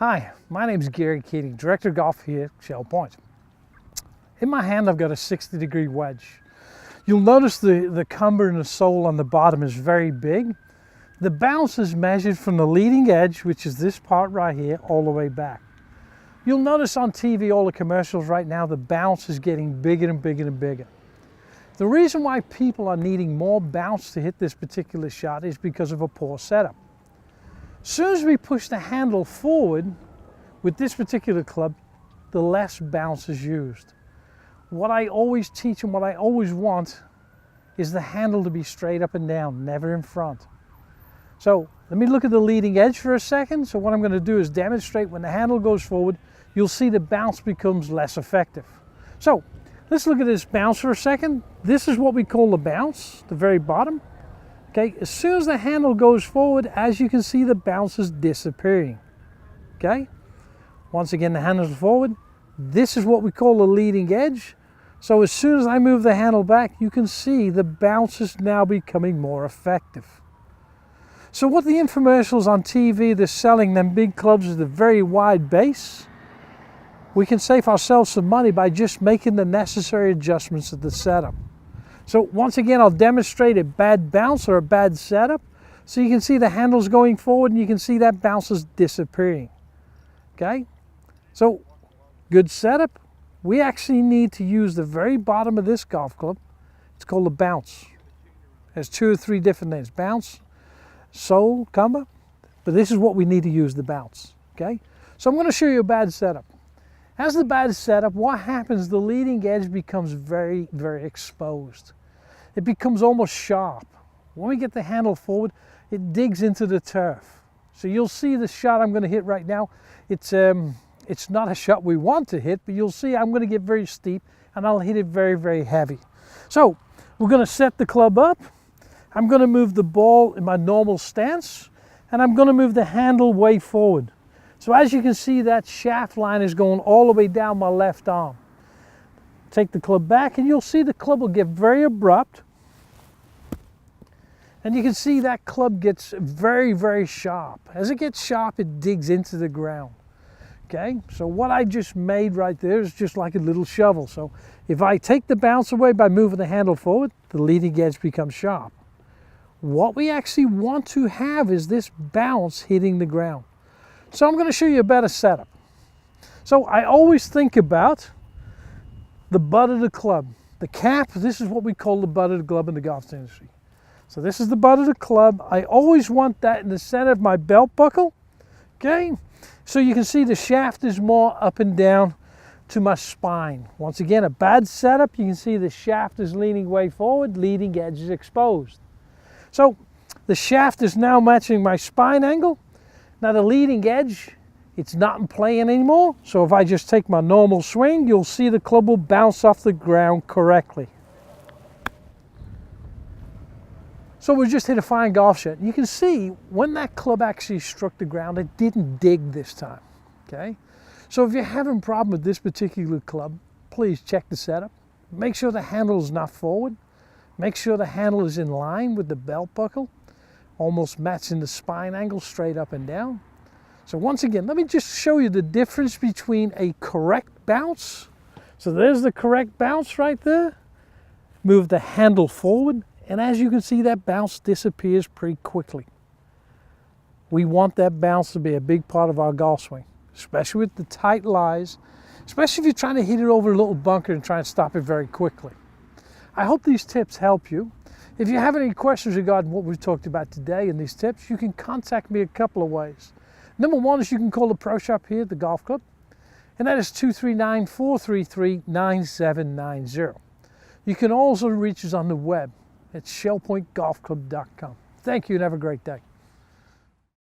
Hi, my name is Gary Keating, Director of Golf here at Shell Point. In my hand I've got a 60-degree wedge. You'll notice the cumber and the sole on the bottom is very big. The bounce is measured from the leading edge, which is this part right here, all the way back. You'll notice on TV, all the commercials right now, the bounce is getting bigger and bigger and bigger. The reason why people are needing more bounce to hit this particular shot is because of a poor setup. As soon as we push the handle forward with this particular club, the less bounce is used. What I always teach and what I always want is the handle to be straight up and down, never in front. So let me look at the leading edge for a second. So what I'm going to do is demonstrate when the handle goes forward, you'll see the bounce becomes less effective. So let's look at this bounce for a second. This is what we call the bounce, the very bottom. Okay, as soon as the handle goes forward, as you can see, the bounce is disappearing. Okay, once again, the handle is forward. This is what we call the leading edge. So as soon as I move the handle back, you can see the bounce is now becoming more effective. So what the infomercials on TV, they're selling them big clubs with a very wide base. We can save ourselves some money by just making the necessary adjustments to the setup. So once again, I'll demonstrate a bad bounce or a bad setup. So you can see the handle's going forward and you can see that bounce is disappearing. Okay, so good setup. We actually need to use the very bottom of this golf club. It's called a bounce. There's 2 or 3 different names: bounce, sole, cumber. But this is what we need to use, the bounce. Okay, so I'm going to show you a bad setup. As the bad setup, what happens, the leading edge becomes very, very exposed. It becomes almost sharp. When we get the handle forward, it digs into the turf. So you'll see the shot I'm going to hit right now. It's not a shot we want to hit, but you'll see I'm going to get very steep and I'll hit it very, very heavy. So we're going to set the club up. I'm going to move the ball in my normal stance and I'm going to move the handle way forward. So as you can see, that shaft line is going all the way down my left arm. Take the club back and you'll see the club will get very abrupt. And you can see that club gets very, very sharp. As it gets sharp, it digs into the ground. Okay, so what I just made right there is just like a little shovel. So if I take the bounce away by moving the handle forward, the leading edge becomes sharp. What we actually want to have is this bounce hitting the ground. So I'm going to show you a better setup. So I always think about the butt of the club. The cap, this is what we call the butt of the club in the golf industry. So this is the butt of the club. I always want that in the center of my belt buckle. Okay, so you can see the shaft is more up and down to my spine. Once again, a bad setup. You can see the shaft is leaning way forward, leading edge is exposed. So the shaft is now matching my spine angle. Now the leading edge, it's not in play anymore. So if I just take my normal swing, you'll see the club will bounce off the ground correctly. So we just hit a fine golf shot. You can see when that club actually struck the ground, it didn't dig this time. Okay. So if you're having a problem with this particular club, please check the setup. Make sure the handle is not forward. Make sure the handle is in line with the belt buckle, almost matching the spine angle straight up and down. So once again, let me just show you the difference between a correct bounce. So there's the correct bounce right there. Move the handle forward, and as you can see, that bounce disappears pretty quickly. We want that bounce to be a big part of our golf swing, especially with the tight lies, especially if you're trying to hit it over a little bunker and try and stop it very quickly. I hope these tips help you. If you have any questions regarding what we've talked about today and these tips, you can contact me a couple of ways. Number one is you can call the Pro Shop here at the golf club, and that is 239-433-9790. You can also reach us on the web at shellpointgolfclub.com. Thank you and have a great day.